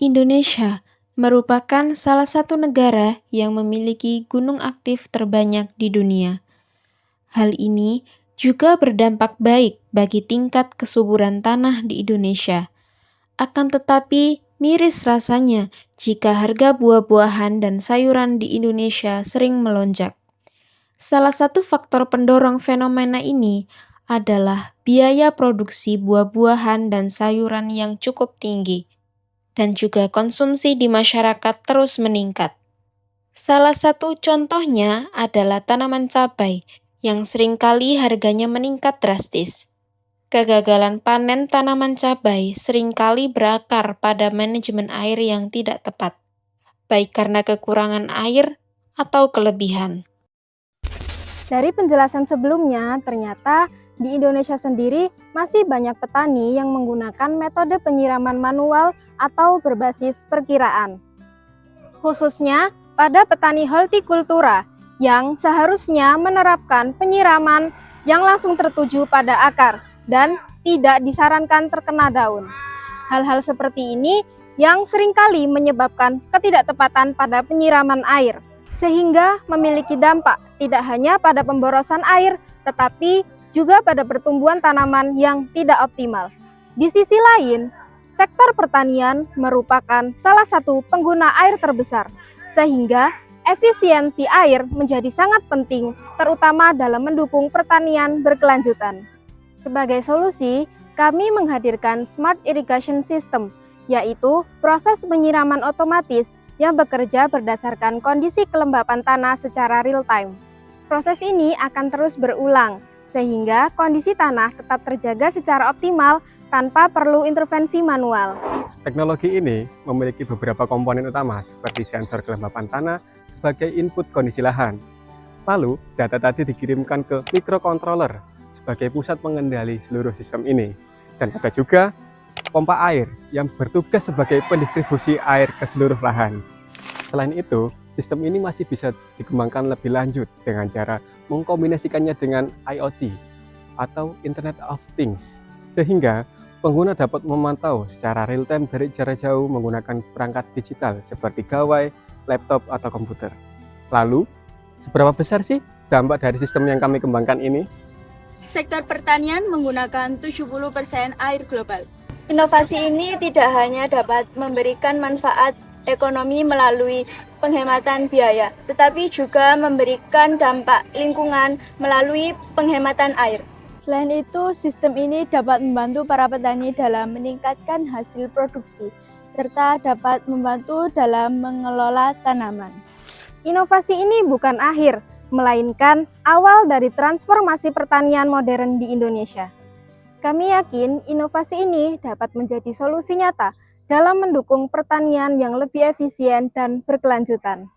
Indonesia merupakan salah satu negara yang memiliki gunung aktif terbanyak di dunia. Hal ini juga berdampak baik bagi tingkat kesuburan tanah di Indonesia. Akan tetapi, miris rasanya jika harga buah-buahan dan sayuran di Indonesia sering melonjak. Salah satu faktor pendorong fenomena ini adalah biaya produksi buah-buahan dan sayuran yang cukup tinggi, dan juga konsumsi di masyarakat terus meningkat. Salah satu contohnya adalah tanaman cabai yang seringkali harganya meningkat drastis. Kegagalan panen tanaman cabai seringkali berakar pada manajemen air yang tidak tepat, baik karena kekurangan air atau kelebihan. Dari penjelasan sebelumnya, ternyata di Indonesia sendiri masih banyak petani yang menggunakan metode penyiraman manual atau berbasis perkiraan. Khususnya pada petani hortikultura yang seharusnya menerapkan penyiraman yang langsung tertuju pada akar dan tidak disarankan terkena daun. Hal-hal seperti ini yang seringkali menyebabkan ketidaktepatan pada penyiraman air, sehingga memiliki dampak tidak hanya pada pemborosan air, tetapi juga pada pertumbuhan tanaman yang tidak optimal. Di sisi lain, sektor pertanian merupakan salah satu pengguna air terbesar, sehingga efisiensi air menjadi sangat penting, terutama dalam mendukung pertanian berkelanjutan. Sebagai solusi, kami menghadirkan Smart Irrigation System, yaitu proses penyiraman otomatis yang bekerja berdasarkan kondisi kelembapan tanah secara real-time. Proses ini akan terus berulang, sehingga kondisi tanah tetap terjaga secara optimal tanpa perlu intervensi manual. Teknologi ini memiliki beberapa komponen utama seperti sensor kelembapan tanah sebagai input kondisi lahan. Lalu, data tadi dikirimkan ke microcontroller sebagai pusat pengendali seluruh sistem ini. Dan ada juga pompa air yang bertugas sebagai pendistribusi air ke seluruh lahan. Selain itu, sistem ini masih bisa dikembangkan lebih lanjut dengan cara mengkombinasikannya dengan IoT atau Internet of Things, sehingga pengguna dapat memantau secara real-time dari jarak jauh menggunakan perangkat digital seperti gawai, laptop, atau komputer. Lalu, seberapa besar sih dampak dari sistem yang kami kembangkan ini? Sektor pertanian menggunakan 70% air global. Inovasi ini tidak hanya dapat memberikan manfaat ekonomi melalui penghematan biaya, tetapi juga memberikan dampak lingkungan melalui penghematan air. Selain itu, sistem ini dapat membantu para petani dalam meningkatkan hasil produksi, serta dapat membantu dalam mengelola tanaman. Inovasi ini bukan akhir, melainkan awal dari transformasi pertanian modern di Indonesia. Kami yakin inovasi ini dapat menjadi solusi nyata dalam mendukung pertanian yang lebih efisien dan berkelanjutan.